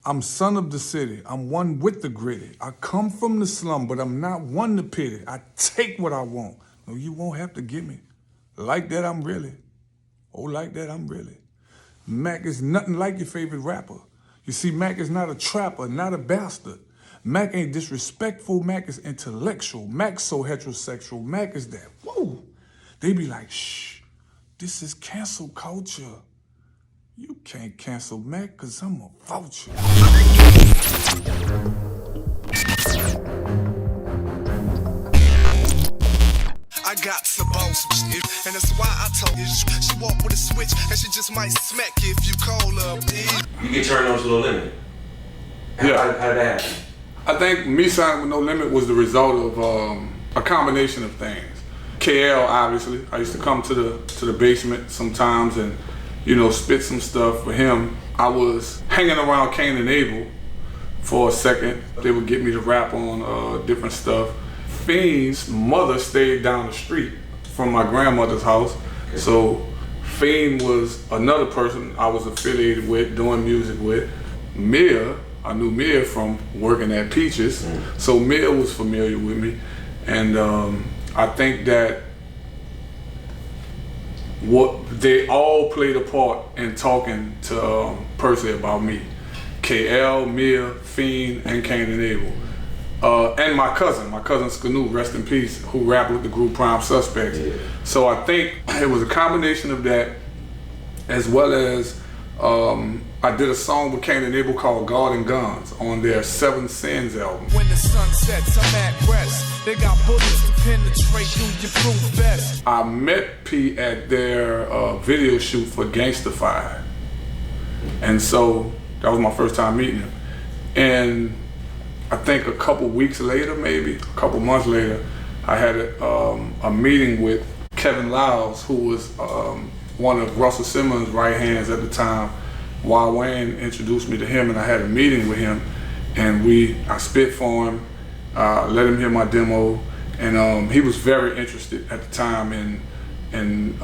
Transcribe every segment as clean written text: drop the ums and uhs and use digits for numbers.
I'm son of the city. I'm one with the gritty. I come from the slum, but I'm not one to pity. I take what I want. No, you won't have to get me. Like that, I'm really. Oh, like that, I'm really. Mac is nothing like your favorite rapper. You see, Mac is not a trapper, not a bastard. Mac ain't disrespectful, Mac is intellectual. Mac's so heterosexual, Mac is that, whoa. They be like, shh, this is cancel culture. You can't cancel Mac, cause I'm a vulture. I got some bones, and that's why I told you she walk with a switch, and she just might smack you if you call her, bitch. You get turned on to No Limit. How did that happen? I think me signing with No Limit was the result of a combination of things. KL, obviously. I used to come to the basement sometimes and, you know, spit some stuff for him. I was hanging around Cain and Abel for a second. They would get me to rap on different stuff. Fiend's mother stayed down the street from my grandmother's house. So Fiend was another person I was affiliated with, doing music with. Mia, I knew Mia from working at Peaches. So Mia was familiar with me. And I think that they all played a part in talking to Percy about me. KL, Mia, Fiend, and Cain and Abel. And my cousin Skanu, rest in peace, who rapped with the group Prime Suspects. Yeah. So I think it was a combination of that, as well as I did a song with Cain and Abel called God and Guns on their Seven Sins album. When the sun sets, I'm at rest. They got bullets to penetrate through your proof vest. I met P at their video shoot for Gangstafied. And so that was my first time meeting him. And I think a couple weeks later, maybe a couple months later, I had a meeting with Kevin Lyles, who was one of Russell Simmons' right hands at the time. Why Wayne introduced me to him, and I had a meeting with him, and I spit for him, let him hear my demo, and he was very interested at the time in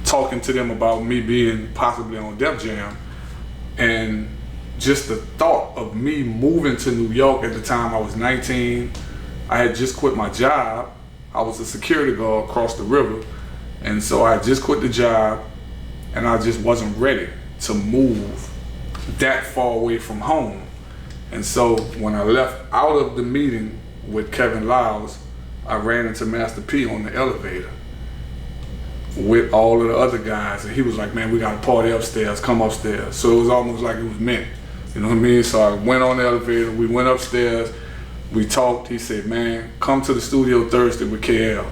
talking to them about me being possibly on Def Jam. And just the thought of me moving to New York at the time, I was 19, I had just quit my job. I was a security guard across the river, and so I had just quit the job, and I just wasn't ready to move that far away from home. And so when I left out of the meeting with Kevin Lyles, I ran into Master P on the elevator with all of the other guys, and he was like, man, we got a party upstairs, come upstairs. So it was almost like it was meant, you know what I mean? So I went on the elevator, we went upstairs, we talked. He said, man, come to the studio Thursday with KL.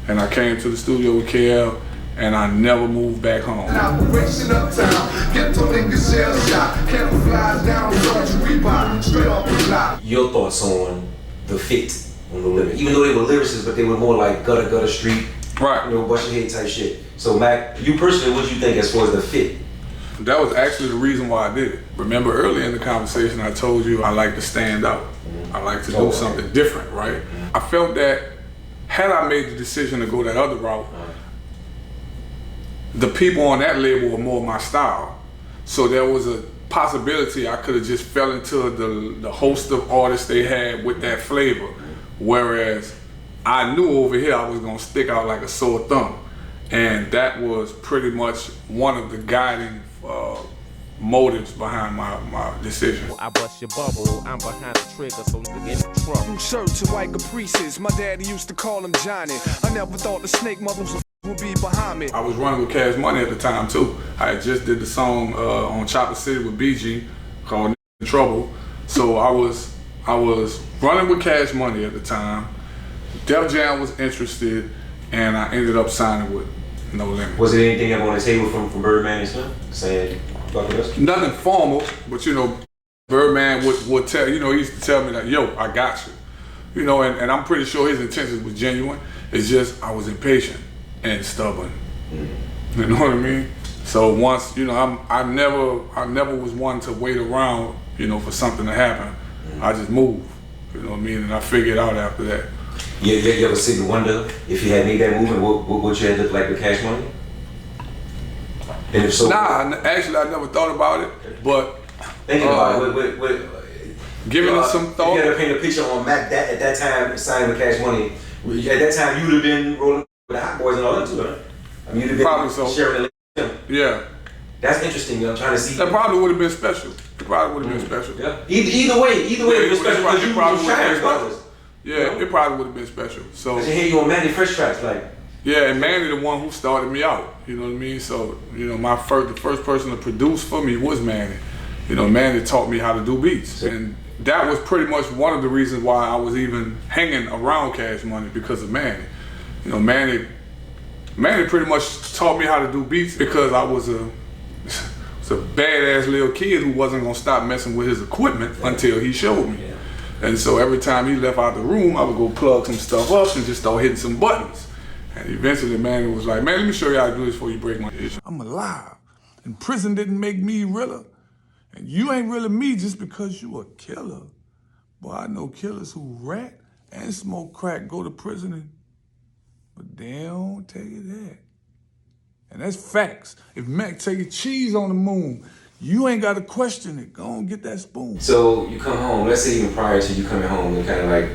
And I came to the studio with KL, and I never moved back home. Operation Uptown, get to niggas shell shot, camouflage down, Reebok, straight off the block. Your thoughts on the fit on No Limit? Even though they were lyricists, but they were more like gutter street, right? You know, brush your head type shit. So Mac, you personally, what do you think as far as the fit? That was actually the reason why I did it. Remember earlier in the conversation I told you I like to stand out. I like to do something different, right? I felt that had I made the decision to go that other route, the people on that label were more my style. So there was a possibility I could have just fell into the host of artists they had with that flavor. Whereas I knew over here I was gonna stick out like a sore thumb. And that was pretty much one of the guiding motives behind my decision. I bust your bubble, I'm behind the trigger, so you can get in trouble. New shirts and white caprices, my daddy used to call them Johnny. I never thought the snake mothers would be behind me. I was running with Cash Money at the time too. I had just did the song on Chopper City with BG called Trouble. So I was running with Cash Money at the time. Def Jam was interested, and I ended up signing with No Limit. Was there anything up on the table from Birdman and stuff saying fuck this? Nothing formal, but you know, Birdman would tell, you know, he used to tell me like, yo, I got you. You know, and I'm pretty sure his intentions was genuine. It's just I was impatient and stubborn. You know what I mean? So once, you know, I never was one to wait around, you know, for something to happen. I just moved. You know what I mean? And I figured out after that. You ever sit and wonder if you had made that movement, what would you have looked like with Cash Money? And if so, nah, actually I never thought about it, but Thinking about it, giving it some thought. If you had to paint a picture on Mac at that time, signing with Cash Money, at that time you would have been rolling with the Hot Boys and all that too, huh? I mean, you'd have been Probably so. sharing the Yeah. That's interesting. I'm trying to see. That probably would have been special. It probably would have been special. Yeah. Either way, it would have been special because you probably sharing brothers. Yeah, it probably would have been special. So. I hear you on Mannie Fresh tracks, like. Yeah, and Mannie the one who started me out. You know what I mean? So, you know, the first person to produce for me was Mannie. You know, Mannie taught me how to do beats. And that was pretty much one of the reasons why I was even hanging around Cash Money, because of Mannie. You know, Mannie pretty much taught me how to do beats because I was a badass little kid who wasn't gonna stop messing with his equipment until he showed me. And so every time he left out the room, I would go plug some stuff up and just start hitting some buttons. And eventually Mannie was like, man, let me show you how to do this before you break my head. I'm alive, and prison didn't make me realer. And you ain't really me just because you a killer. Boy, I know killers who rat and smoke crack go to prison, but they don't tell you that. And that's facts. If Mac tell you cheese on the moon, you ain't got to question it. Go and get that spoon. So you come home, let's say even prior to you coming home, and kind of like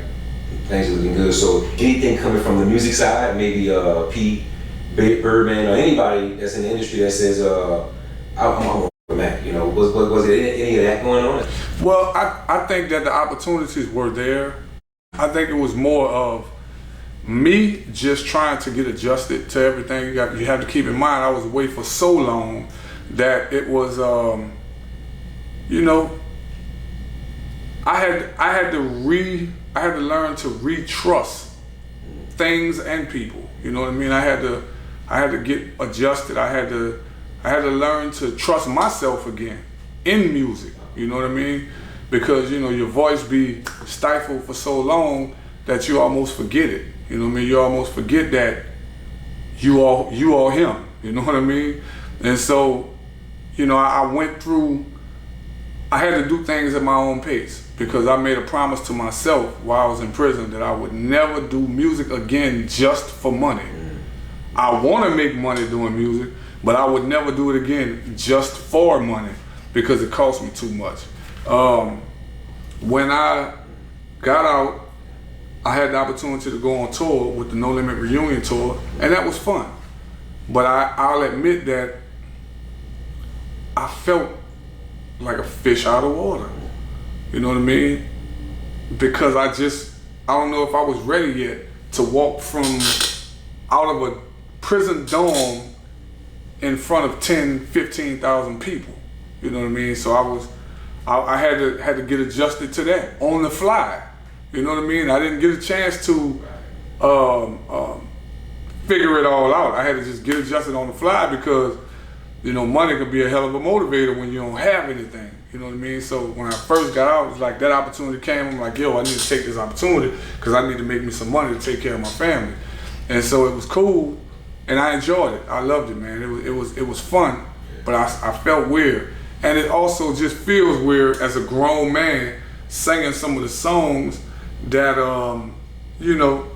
things are looking good. So anything coming from the music side, maybe Pete, Birdman, or anybody that's in the industry that says, I'm with Mac, you know, was there any of that going on? Well, I think that the opportunities were there. I think it was more of me just trying to get adjusted to everything. You have to keep in mind, I was away for so long that it was, you know, I had to learn to re-trust things and people. You know what I mean? I had to get adjusted. I had to learn to trust myself again in music. You know what I mean? Because, you know, your voice be stifled for so long that you almost forget it. You know what I mean? You almost forget that you are him. You know what I mean? And so, you know, I had to do things at my own pace because I made a promise to myself while I was in prison that I would never do music again just for money. I want to make money doing music, but I would never do it again just for money because it cost me too much. When I got out, I had the opportunity to go on tour with the No Limit Reunion Tour, and that was fun. But I'll admit that I felt like a fish out of water. You know what I mean? Because I don't know if I was ready yet to walk from out of a prison dorm in front of 10, 15,000 people. You know what I mean? So I had to get adjusted to that on the fly. You know what I mean? I didn't get a chance to figure it all out. I had to just get adjusted on the fly because, you know, money could be a hell of a motivator when you don't have anything. You know what I mean? So when I first got out, it was like that opportunity came. I'm like, yo, I need to take this opportunity because I need to make me some money to take care of my family. And so it was cool, and I enjoyed it. I loved it, man. It was fun, but I felt weird. And it also just feels weird as a grown man singing some of the songs that, you know,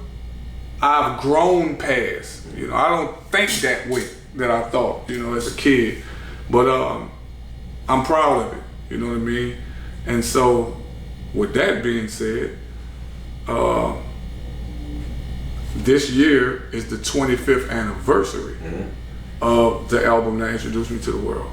I've grown past. You know, I don't think that way that I thought, you know, as a kid. But I'm proud of it, you know what I mean? And so, with that being said, this year is the 25th anniversary of the album that introduced me to the world.